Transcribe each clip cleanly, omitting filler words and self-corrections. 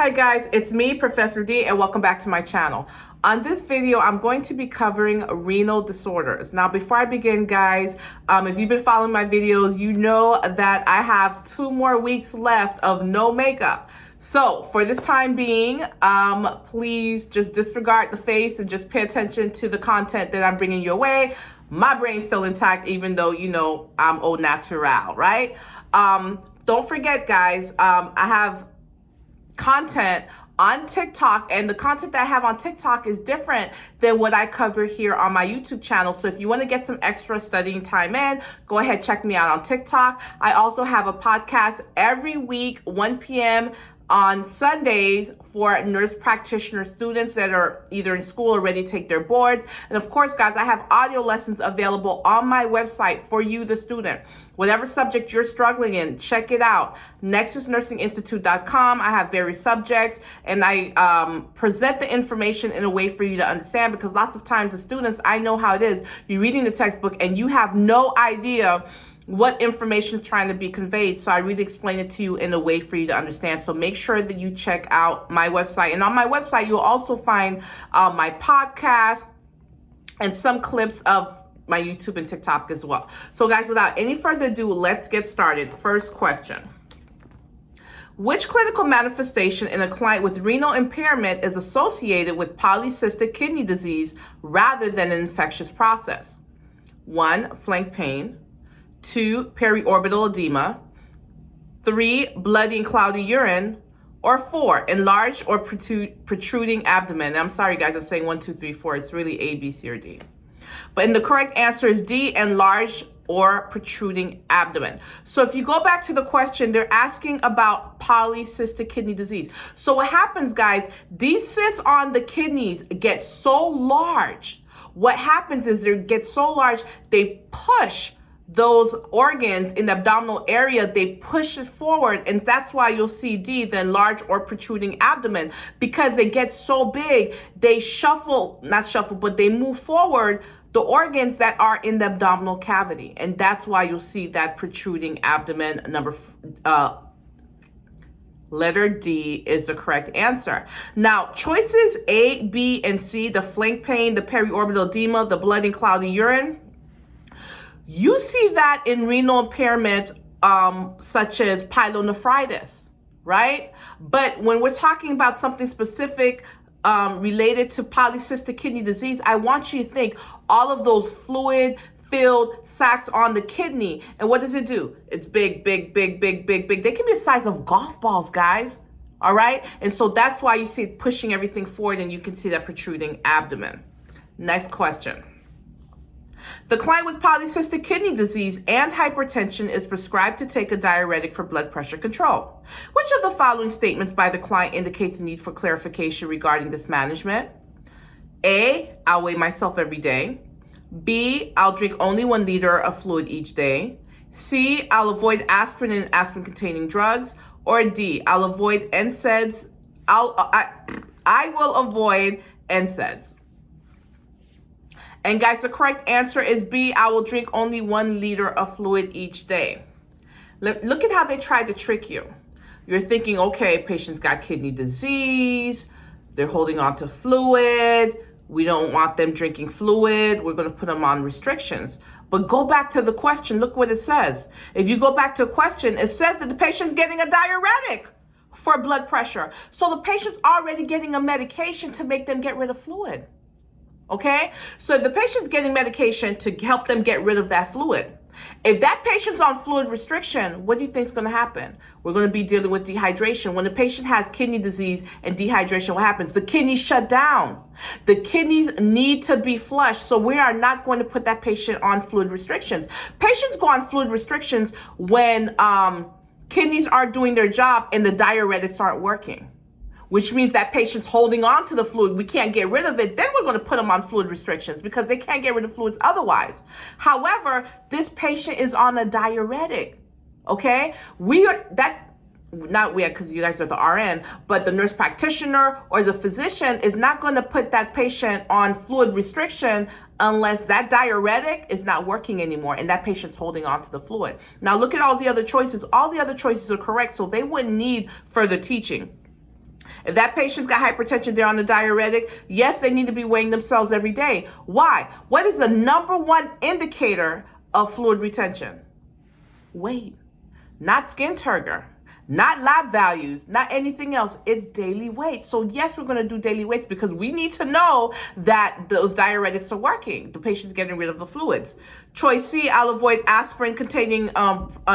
Hi guys, it's me, Professor D, and welcome back to my channel. On this video, I'm going to be covering renal disorders. Now, before I begin, guys, if you've been following my videos, you know that I have 2 more weeks left of no makeup. So for this time being, please just disregard the face and just pay attention to the content that I'm bringing your way. My brain's still intact, even though, you know, I'm au naturel, right? Don't forget, guys, I have content on TikTok, and the content that I have on TikTok is different than what I cover here on my YouTube channel. So if you want to get some extra studying time in, go ahead, check me out on TikTok. I also have a podcast every week, 1 p.m. on Sundays for nurse practitioner students that are either in school or ready to take their boards. And of course, guys, I have audio lessons available on my website for you, the student. Whatever subject you're struggling in, check it out. nexusnursinginstitute.com. I have various subjects, and I present the information in a way for you to understand, because lots of times the students, I know how it is. You're reading the textbook and you have no idea what information is trying to be conveyed. So I really explain it to you in a way for you to understand. So make sure that you check out my website. And on my website, you'll also find my podcast and some clips of my YouTube and TikTok as well. So guys, without any further ado, let's get started. First question. Which clinical manifestation in a client with renal impairment is associated with polycystic kidney disease rather than an infectious process? 1, flank pain. 2, periorbital edema. 3, bloody and cloudy urine. Or 4, enlarged or protruding abdomen. I'm sorry, guys, I'm saying 1, 2, 3, 4. It's really A, B, C, or D. But the correct answer is D, enlarged or protruding abdomen. So if you go back to the question, they're asking about polycystic kidney disease. So what happens, guys, these cysts on the kidneys get so large. What happens is they get so large, they push those organs in the abdominal area, they push it forward, and that's why you'll see D, the enlarged or protruding abdomen, because they get so big, they but they move forward the organs that are in the abdominal cavity, and that's why you'll see that protruding abdomen. Letter D is the correct answer. Now, choices A, B, and C, the flank pain, the periorbital edema, the bloody and cloudy urine, you see that in renal impairments such as pyelonephritis, right? But when we're talking about something specific related to polycystic kidney disease, I want you to think all of those fluid-filled sacs on the kidney. And what does it do? It's big, big, big, big, big, big. They can be the size of golf balls, guys. All right? And so that's why you see it pushing everything forward, and you can see that protruding abdomen. Next question. The client with polycystic kidney disease and hypertension is prescribed to take a diuretic for blood pressure control. Which of the following statements by the client indicates a need for clarification regarding this management? A, I'll weigh myself every day. B, I'll drink only 1 liter of fluid each day. C, I'll avoid aspirin and aspirin-containing drugs. Or D, I'll avoid NSAIDs. I will avoid NSAIDs. And guys, the correct answer is B, I will drink only 1 liter of fluid each day. Look at how they tried to trick you. You're thinking, okay, patient's got kidney disease, they're holding on to fluid, we don't want them drinking fluid, we're gonna put them on restrictions. But go back to the question, look what it says. If you go back to a question, it says that the patient's getting a diuretic for blood pressure. So the patient's already getting a medication to make them get rid of fluid. Okay, so if the patient's getting medication to help them get rid of that fluid, if that patient's on fluid restriction, what do you think is going to happen? We're going to be dealing with dehydration. When the patient has kidney disease and dehydration, what happens? The kidneys shut down. The kidneys need to be flushed. So we are not going to put that patient on fluid restrictions. Patients go on fluid restrictions when kidneys aren't doing their job and the diuretics aren't working, which means that patient's holding on to the fluid. We can't get rid of it. Then we're going to put them on fluid restrictions because they can't get rid of fluids otherwise. However, this patient is on a diuretic, okay? Because you guys are the RN, but the nurse practitioner or the physician is not going to put that patient on fluid restriction unless that diuretic is not working anymore and that patient's holding on to the fluid. Now look at all the other choices. All the other choices are correct, so they wouldn't need further teaching. If that patient's got hypertension, they're on a diuretic, yes, they need to be weighing themselves every day. Why? What is the number one indicator of fluid retention? Weight, not skin turgor, not lab values, not anything else. It's daily weight. So yes, we're going to do daily weights because we need to know that those diuretics are working. The patient's getting rid of the fluids. Choice C, I'll avoid aspirin containing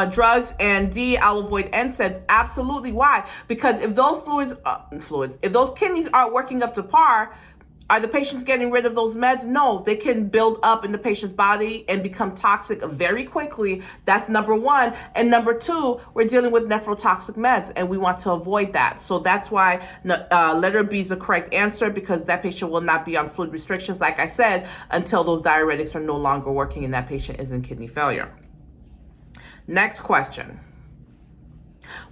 drugs, and D, I'll avoid NSAIDs. Absolutely. Why? Because if those if those kidneys aren't working up to par, are the patients getting rid of those meds? No, they can build up in the patient's body and become toxic very quickly. That's number one. And number two, we're dealing with nephrotoxic meds, and we want to avoid that. So that's why letter B is the correct answer, because that patient will not be on fluid restrictions, like I said, until those diuretics are no longer working and that patient is in kidney failure. Next question.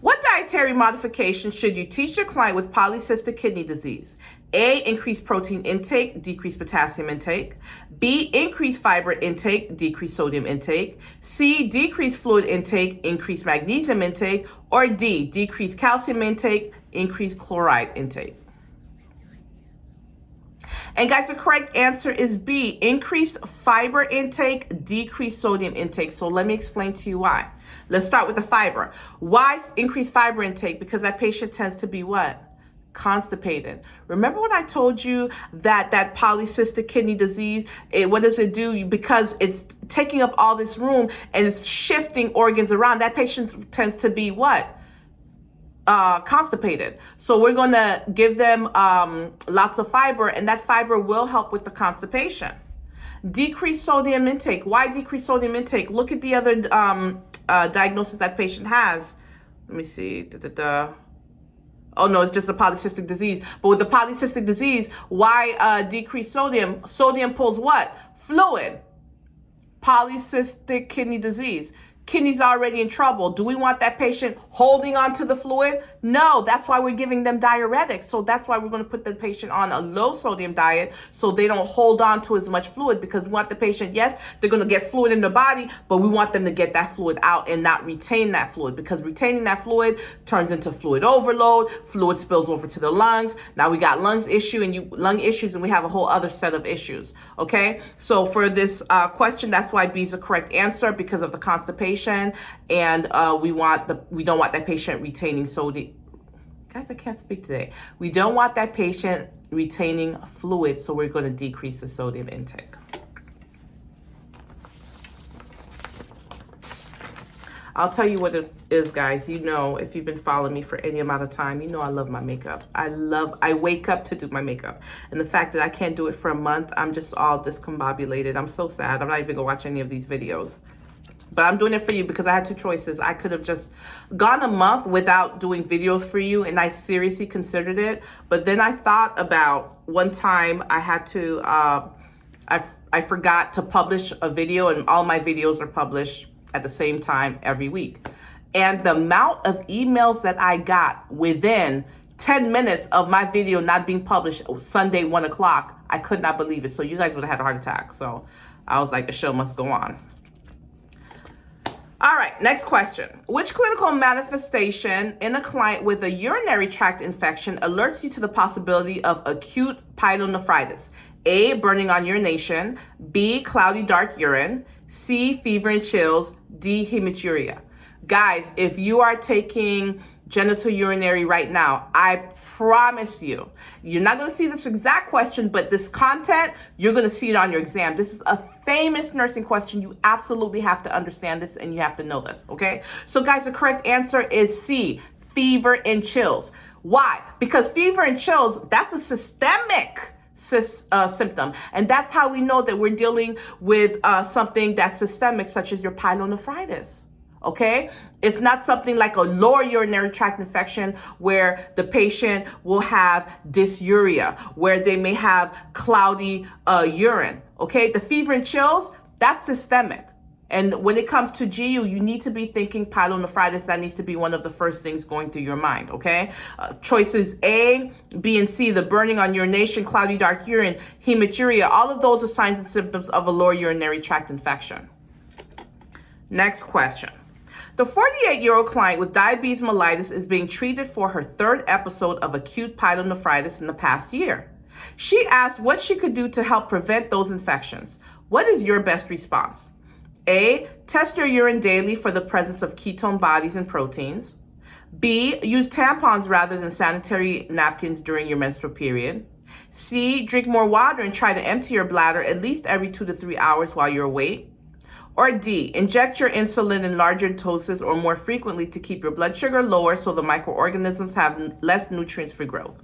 What dietary modification should you teach your client with polycystic kidney disease? A, increase protein intake, decrease potassium intake. B, increase fiber intake, decrease sodium intake. C, decrease fluid intake, increase magnesium intake. Or D, decrease calcium intake, increase chloride intake. And guys, the correct answer is B, increased fiber intake, decreased sodium intake. So let me explain to you why. Let's start with the fiber. Why increase fiber intake? Because that patient tends to be what? Constipated. Remember when I told you that polycystic kidney disease, what does it do? Because it's taking up all this room and it's shifting organs around, that patient tends to be what? Constipated. So we're going to give them lots of fiber, and that fiber will help with the constipation. Decrease sodium intake. Why decrease sodium intake? Look at the other diagnosis that patient has. Let me see. Oh no, it's just a polycystic disease. But with the polycystic disease, why decrease sodium? Sodium pulls what? Fluid. Polycystic kidney disease. Kidneys already in trouble. Do we want that patient holding on to the fluid? No, that's why we're giving them diuretics. So that's why we're going to put the patient on a low sodium diet so they don't hold on to as much fluid, because we want the patient, yes, they're going to get fluid in their body, but we want them to get that fluid out and not retain that fluid, because retaining that fluid turns into fluid overload. Fluid spills over to the lungs. Now we got lung issues, and we have a whole other set of issues. Okay, so for this question, that's why B is the correct answer, because of the constipation. And we don't want that patient retaining sodium. Guys, I can't speak today. We don't want that patient retaining fluid, so we're going to decrease the sodium intake. I'll tell you what it is, guys. You know, if you've been following me for any amount of time, you know I love my makeup. I wake up to do my makeup. And the fact that I can't do it for a month, I'm just all discombobulated. I'm so sad. I'm not even going to watch any of these videos. But I'm doing it for you because I had two choices. I could have just gone a month without doing videos for you, and I seriously considered it. But then I thought about one time I had to, I forgot to publish a video, and all my videos are published at the same time every week. And the amount of emails that I got within 10 minutes of my video not being published Sunday, 1 o'clock, I could not believe it. So you guys would have had a heart attack. So I was like, the show must go on. All right, next question. Which clinical manifestation in a client with a urinary tract infection alerts you to the possibility of acute pyelonephritis? A, burning on urination. B, cloudy dark urine. C, fever and chills. D, hematuria. Guys, if you are taking genital urinary right now, I promise you, you're not going to see this exact question, but this content, you're going to see it on your exam. This is a famous nursing question. You absolutely have to understand this, and you have to know this, okay? So guys, the correct answer is C, fever and chills. Why? Because fever and chills, that's a systemic symptom. And that's how we know that we're dealing with something that's systemic, such as your pyelonephritis. Okay, it's not something like a lower urinary tract infection where the patient will have dysuria, where they may have cloudy urine. Okay, the fever and chills, that's systemic. And when it comes to GU, you need to be thinking pyelonephritis. That needs to be one of the first things going through your mind, okay? Choices A, B, and C, the burning on urination, cloudy dark urine, hematuria, all of those are signs and symptoms of a lower urinary tract infection. Next question. The 48-year-old client with diabetes mellitus is being treated for her third episode of acute pyelonephritis in the past year. She asked what she could do to help prevent those infections. What is your best response? A, test your urine daily for the presence of ketone bodies and proteins. B, use tampons rather than sanitary napkins during your menstrual period. C, drink more water and try to empty your bladder at least every 2 to 3 hours while you're awake. Or D, inject your insulin in larger doses or more frequently to keep your blood sugar lower so the microorganisms have less nutrients for growth.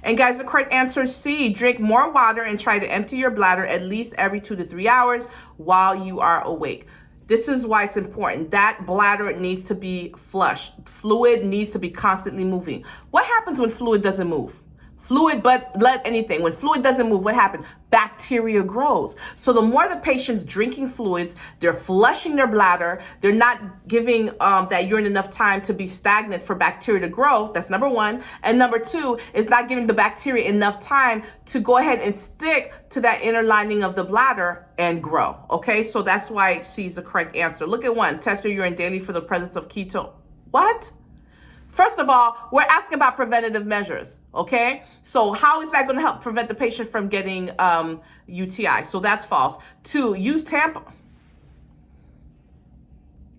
And guys, the correct answer is C, drink more water and try to empty your bladder at least every 2 to 3 hours while you are awake. This is why it's important. That bladder needs to be flushed. Fluid needs to be constantly moving. What happens when fluid doesn't move? Fluid, but blood, anything. When fluid doesn't move, what happens? Bacteria grows. So the more the patient's drinking fluids, they're flushing their bladder, they're not giving that urine enough time to be stagnant for bacteria to grow. That's number one. And number two, is not giving the bacteria enough time to go ahead and stick to that inner lining of the bladder and grow. Okay, so that's why C is the correct answer. Look at one, test your urine daily for the presence of ketone. What? First of all, we're asking about preventative measures, okay? So how is that going to help prevent the patient from getting UTI? So that's false. 2, use tampon.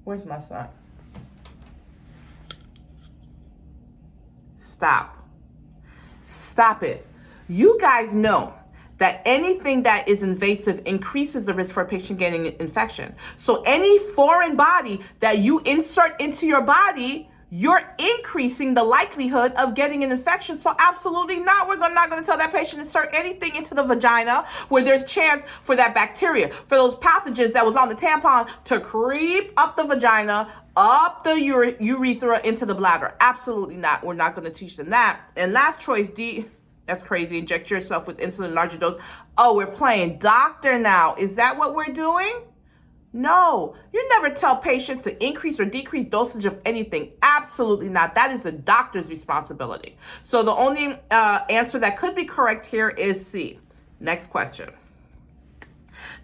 Where's my son? Stop it. You guys know that anything that is invasive increases the risk for a patient getting an infection. So any foreign body that you insert into your body, you're increasing the likelihood of getting an infection. So absolutely not. We're not going to tell that patient to insert anything into the vagina where there's chance for that bacteria, for those pathogens that was on the tampon to creep up the vagina, up the urethra into the bladder. Absolutely not. We're not going to teach them that. And last choice, D, that's crazy. Inject yourself with insulin in larger dose. Oh, we're playing doctor now. Is that what we're doing? No, you never tell patients to increase or decrease dosage of anything. Absolutely not. That is the doctor's responsibility. So the only answer that could be correct here is C. Next question.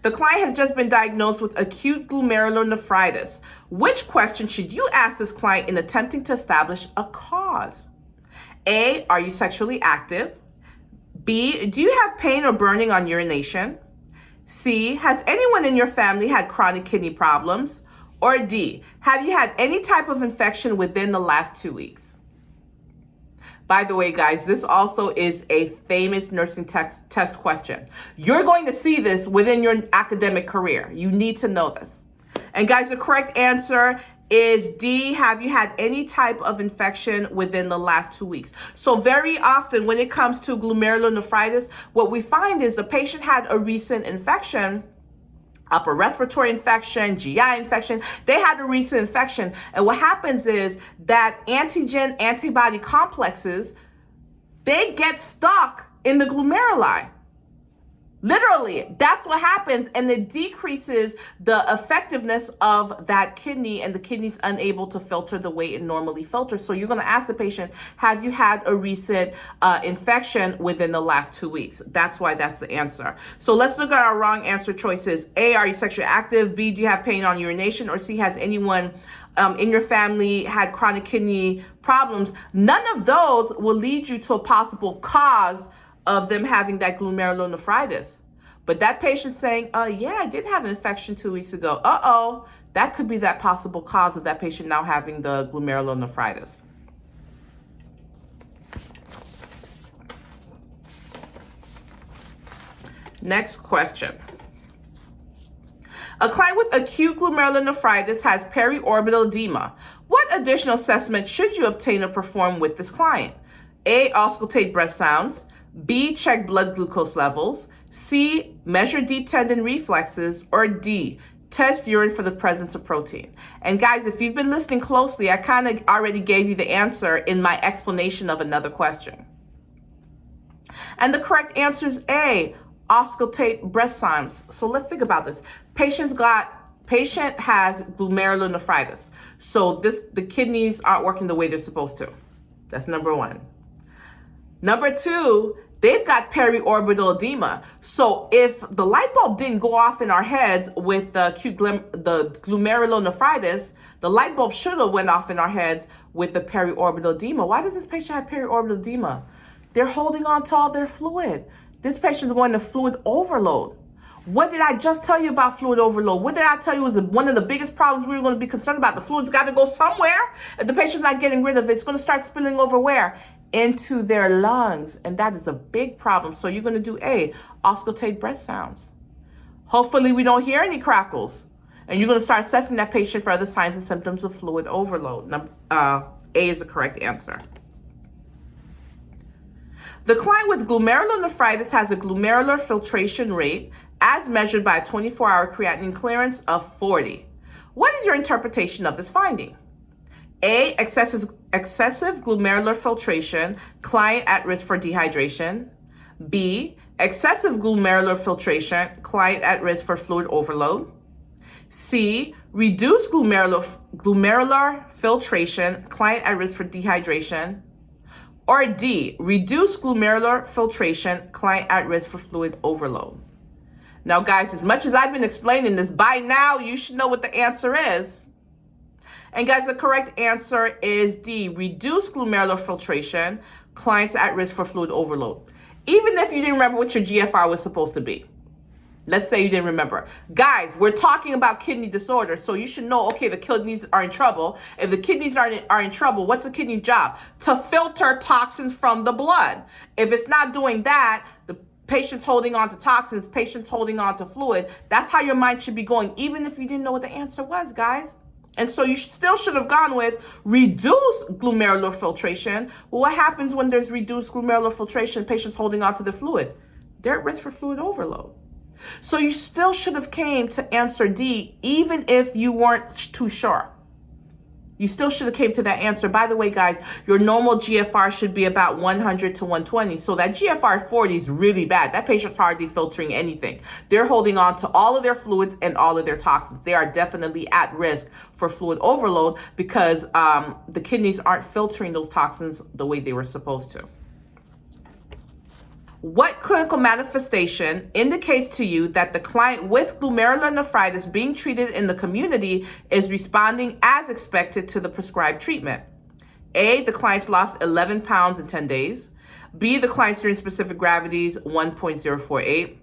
The client has just been diagnosed with acute glomerulonephritis. Which question should you ask this client in attempting to establish a cause? A, are you sexually active? B, do you have pain or burning on urination? C, has anyone in your family had chronic kidney problems? Or D, have you had any type of infection within the last 2 weeks? By the way, guys, this also is a famous nursing test question. You're going to see this within your academic career. You need to know this. And guys, the correct answer is D, have you had any type of infection within the last 2 weeks? So very often when it comes to glomerulonephritis, what we find is the patient had a recent infection, upper respiratory infection, GI infection. They had a recent infection. And what happens is that antigen antibody complexes, they get stuck in the glomeruli. Literally, that's what happens, and it decreases the effectiveness of that kidney, and the kidney's unable to filter the way it normally filters. So you're going to ask the patient, have you had a recent infection within the last 2 weeks? That's why that's the answer. So let's look at our wrong answer choices. A, are you sexually active? B, do you have pain on urination? Or C, has anyone in your family had chronic kidney problems? None of those will lead you to a possible cause of them having that glomerulonephritis. But that patient saying, yeah, I did have an infection 2 weeks ago. That could be that possible cause of that patient now having the glomerulonephritis. Next question. A client with acute glomerulonephritis has periorbital edema. What additional assessment should you obtain or perform with this client? A, auscultate breath sounds. B, check blood glucose levels. C, measure deep tendon reflexes. Or D, test urine for the presence of protein. And guys, if you've been listening closely, I kind of already gave you the answer in my explanation of another question. And the correct answer is A, auscultate breath sounds. So let's think about this. Patient has glomerulonephritis. So the kidneys aren't working the way they're supposed to. That's number one. Number two, they've got periorbital edema. So if the light bulb didn't go off in our heads with the glomerulonephritis, the light bulb should have went off in our heads with the periorbital edema. Why does this patient have periorbital edema? They're holding on to all their fluid. This patient's going to fluid overload. What did I just tell you about fluid overload? What did I tell you was one of the biggest problems we were going to be concerned about? The fluid's got to go somewhere. If the patient's not getting rid of it, it's going to start spilling over where? Into their lungs. And that is a big problem. So you're going to do auscultate breath sounds. Hopefully we don't hear any crackles. And you're going to start assessing that patient for other signs and symptoms of fluid overload. A is the correct answer. The client with glomerulonephritis has a glomerular filtration rate as measured by a 24-hour creatinine clearance of 40. What is your interpretation of this finding? A, excessive glomerular filtration, client at risk for dehydration. B, excessive glomerular filtration, client at risk for fluid overload. C, reduced glomerular filtration, client at risk for dehydration. Or D, reduced glomerular filtration, client at risk for fluid overload. Now, guys, as much as I've been explaining this, by now you should know what the answer is. And guys, the correct answer is D, reduced glomerular filtration, clients at risk for fluid overload. Even if you didn't remember what your GFR was supposed to be. Let's say you didn't remember. Guys, we're talking about kidney disorder, so you should know, okay, the kidneys are in trouble. If the kidneys are in trouble, what's the kidney's job? To filter toxins from the blood. If it's not doing that, the patient's holding on to toxins, patient's holding on to fluid. That's how your mind should be going, even if you didn't know what the answer was, guys. And so you still should have gone with reduced glomerular filtration. Well, what happens when there's reduced glomerular filtration, patients holding on to the fluid? They're at risk for fluid overload. So you still should have came to answer D, even if you weren't too sure. You still should have came to that answer. By the way, guys, your normal GFR should be about 100 to 120. So that GFR 40 is really bad. That patient's hardly filtering anything. They're holding on to all of their fluids and all of their toxins. They are definitely at risk for fluid overload because the kidneys aren't filtering those toxins the way they were supposed to. What clinical manifestation indicates to you that the client with glomerulonephritis being treated in the community is responding as expected to the prescribed treatment? A, the client's lost 11 pounds in 10 days. B, the client's urine specific gravity is 1.048.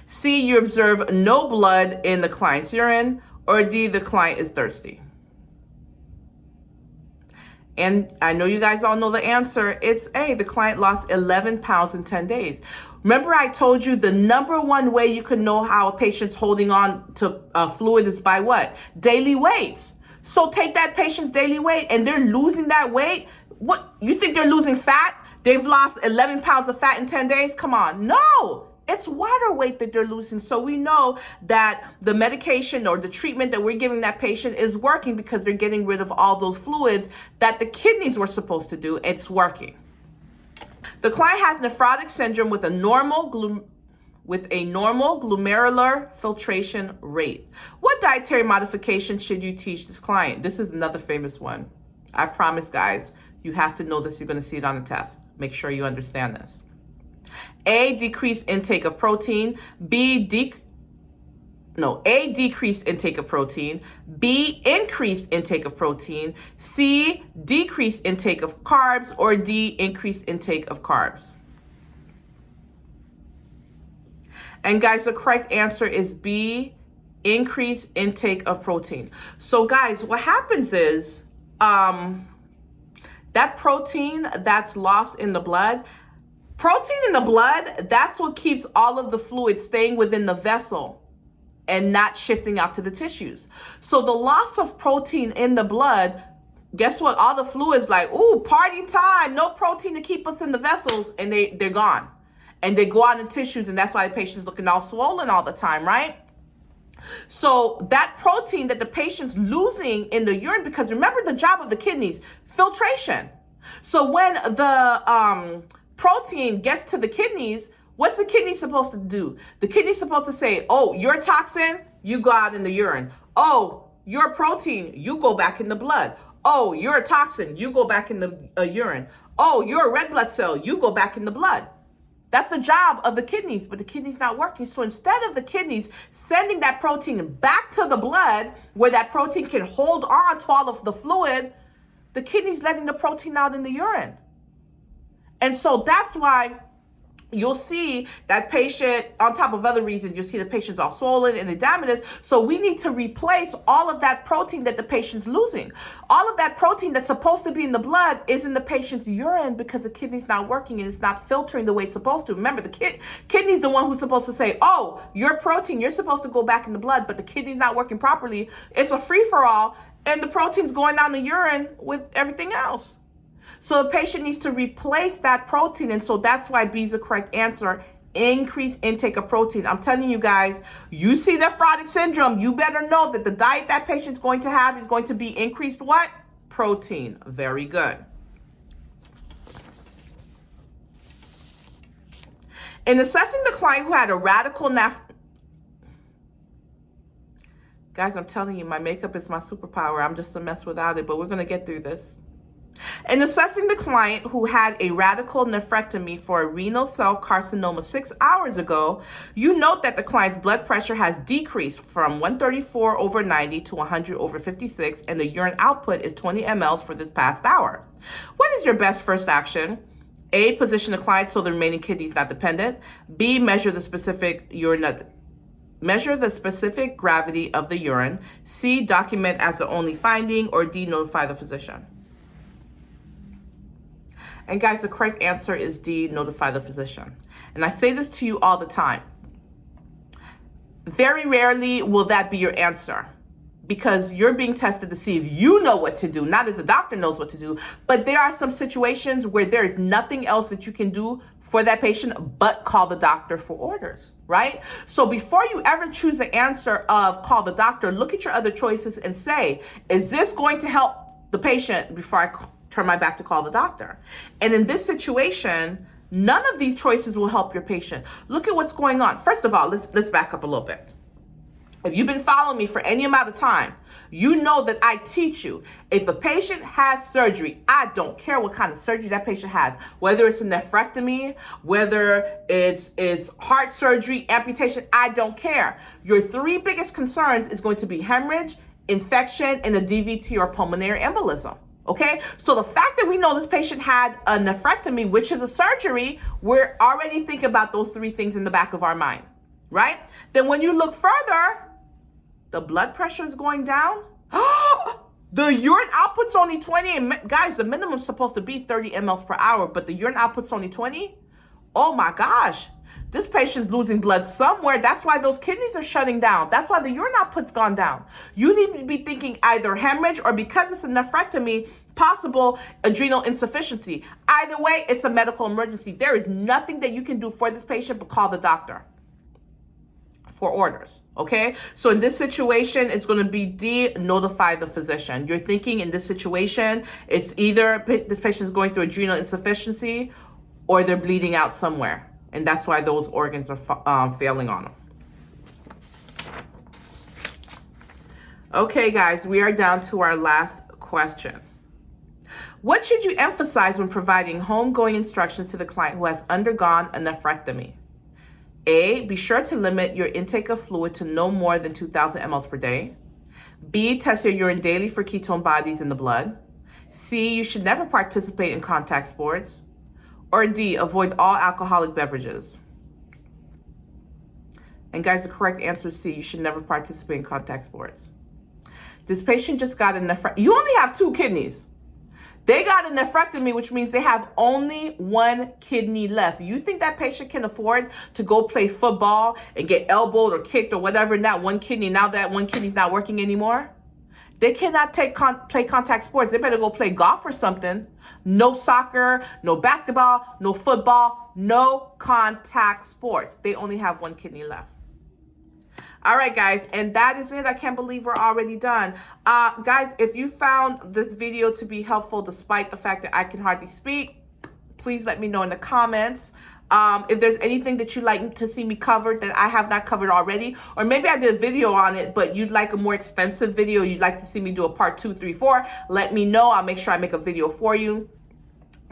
C, you observe no blood in the client's urine. Or D, the client is thirsty. And I know you guys all know the answer. It's A, the client lost 11 pounds in 10 days. Remember I told you the number one way you can know how a patient's holding on to fluid is by what? Daily weights. So take that patient's daily weight and they're losing that weight. What, you think they're losing fat? They've lost 11 pounds of fat in 10 days? Come on, no. It's water weight that they're losing. So we know that the medication or the treatment that we're giving that patient is working because they're getting rid of all those fluids that the kidneys were supposed to do. It's working. The client has nephrotic syndrome with a normal glomerular filtration rate. What dietary modification should you teach this client? This is another famous one. I promise, guys, you have to know this. You're going to see it on the test. Make sure you understand this. A, decreased intake of protein. A, decreased intake of protein. B, increased intake of protein. C, decreased intake of carbs. Or D, increased intake of carbs. And guys, the correct answer is B, increased intake of protein. So guys, what happens is that protein that's lost in the blood, protein in the blood, that's what keeps all of the fluid staying within the vessel and not shifting out to the tissues. So the loss of protein in the blood, guess what? All the fluids like, ooh, party time, no protein to keep us in the vessels, and they're gone. And they go out in tissues, and that's why the patient's looking all swollen all the time, right? So that protein that the patient's losing in the urine, because remember the job of the kidneys, filtration. So when the protein gets to the kidneys, what's the kidney supposed to do? The kidney's supposed to say, oh, you're toxin, you go out in the urine. Oh, you're protein, you go back in the blood. Oh, you're a toxin, you go back in the urine. Oh, you're a red blood cell, you go back in the blood. That's the job of the kidneys, but the kidney's not working. So instead of the kidneys sending that protein back to the blood where that protein can hold on to all of the fluid, the kidney's letting the protein out in the urine. And so that's why you'll see that patient, on top of other reasons, you'll see the patient's all swollen and edematous. So we need to replace all of that protein that the patient's losing. All of that protein that's supposed to be in the blood is in the patient's urine because the kidney's not working and it's not filtering the way it's supposed to. Remember, the kidney's the one who's supposed to say, oh, your protein, you're supposed to go back in the blood, but the kidney's not working properly. It's a free-for-all, and the protein's going down the urine with everything else. So the patient needs to replace that protein. And so that's why B is the correct answer. Increase intake of protein. I'm telling you guys, you see nephrotic syndrome, you better know that the diet that patient's going to have is going to be increased what? Protein. Very good. In assessing the client who had a radical Guys, I'm telling you, my makeup is my superpower. I'm just a mess without it, but we're going to get through this. In assessing the client who had a radical nephrectomy for a renal cell carcinoma 6 hours ago, you note that the client's blood pressure has decreased from 134/90 to 100/56, and the urine output is 20 mL for this past hour. What is your best first action? A, position the client so the remaining kidney is not dependent. B, measure the specific gravity of the urine. C, document as the only finding. Or D, notify the physician. And guys, the correct answer is D, notify the physician. And I say this to you all the time. Very rarely will that be your answer, because you're being tested to see if you know what to do, not if the doctor knows what to do. But there are some situations where there is nothing else that you can do for that patient but call the doctor for orders, right? So before you ever choose the answer of call the doctor, look at your other choices and say, is this going to help the patient before I turn my back to call the doctor? And in this situation, none of these choices will help your patient. Look at what's going on. First of all, let's back up a little bit. If you've been following me for any amount of time, you know that I teach you, if a patient has surgery, I don't care what kind of surgery that patient has, whether it's a nephrectomy, whether it's heart surgery, amputation, I don't care. Your three biggest concerns is going to be hemorrhage, infection, and a DVT or pulmonary embolism. Okay, so the fact that we know this patient had a nephrectomy, which is a surgery, we're already thinking about those three things in the back of our mind, right? Then when you look further, the blood pressure is going down. The urine output's only 20. And guys, the minimum is supposed to be 30 mLs per hour, but the urine output's only 20. Oh my gosh. This patient's losing blood somewhere. That's why those kidneys are shutting down. That's why the urine output's gone down. You need to be thinking either hemorrhage or, because it's a nephrectomy, possible adrenal insufficiency. Either way, it's a medical emergency. There is nothing that you can do for this patient but call the doctor for orders, okay? So in this situation, it's going to be D, notify the physician. You're thinking in this situation, it's either this patient is going through adrenal insufficiency or they're bleeding out somewhere. And that's why those organs are failing on them. Okay, guys, we are down to our last question. What should you emphasize when providing homegoing instructions to the client who has undergone a nephrectomy? A, be sure to limit your intake of fluid to no more than 2,000 mLs per day. B, test your urine daily for ketone bodies in the blood. C, you should never participate in contact sports. Or D, avoid all alcoholic beverages. And guys, the correct answer is C, you should never participate in contact sports. This patient just got a nephrectomy. You only have 2 kidneys. They got a nephrectomy, which means they have only 1 kidney left. You think that patient can afford to go play football and get elbowed or kicked or whatever in that 1 kidney, now that 1 kidney's not working anymore? They cannot play contact sports. They better go play golf or something. No soccer, no basketball, no football, no contact sports. They only have 1 kidney left. All right, guys, and that is it. I can't believe we're already done. Guys, if you found this video to be helpful despite the fact that I can hardly speak, please let me know in the comments. If there's anything that you'd like to see me cover that I have not covered already, or maybe I did a video on it, but you'd like a more extensive video, you'd like to see me do a part 2, 3, 4, let me know. I'll make sure I make a video for you.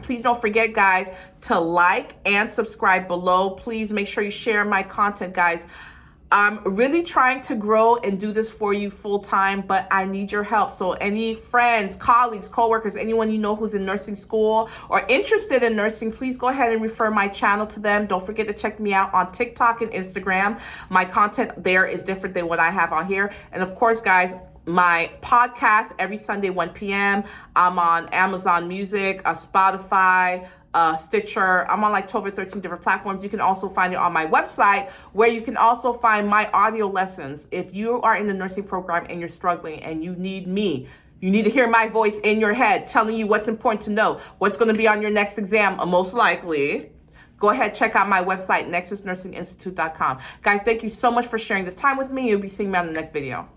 Please don't forget, guys, to like and subscribe below. Please make sure you share my content, guys. I'm really trying to grow and do this for you full time, but I need your help. So any friends, colleagues, coworkers, anyone you know who's in nursing school or interested in nursing, please go ahead and refer my channel to them. Don't forget to check me out on TikTok and Instagram. My content there is different than what I have on here. And of course, guys, my podcast every Sunday, 1 p.m. I'm on Amazon Music, Spotify, Stitcher. I'm on like 12 or 13 different platforms. You can also find it on my website, where you can also find my audio lessons. If you are in the nursing program and you're struggling and you need me, you need to hear my voice in your head telling you what's important to know, what's going to be on your next exam, most likely, go ahead, check out my website, nexusnursinginstitute.com. Guys, thank you so much for sharing this time with me. You'll be seeing me on the next video.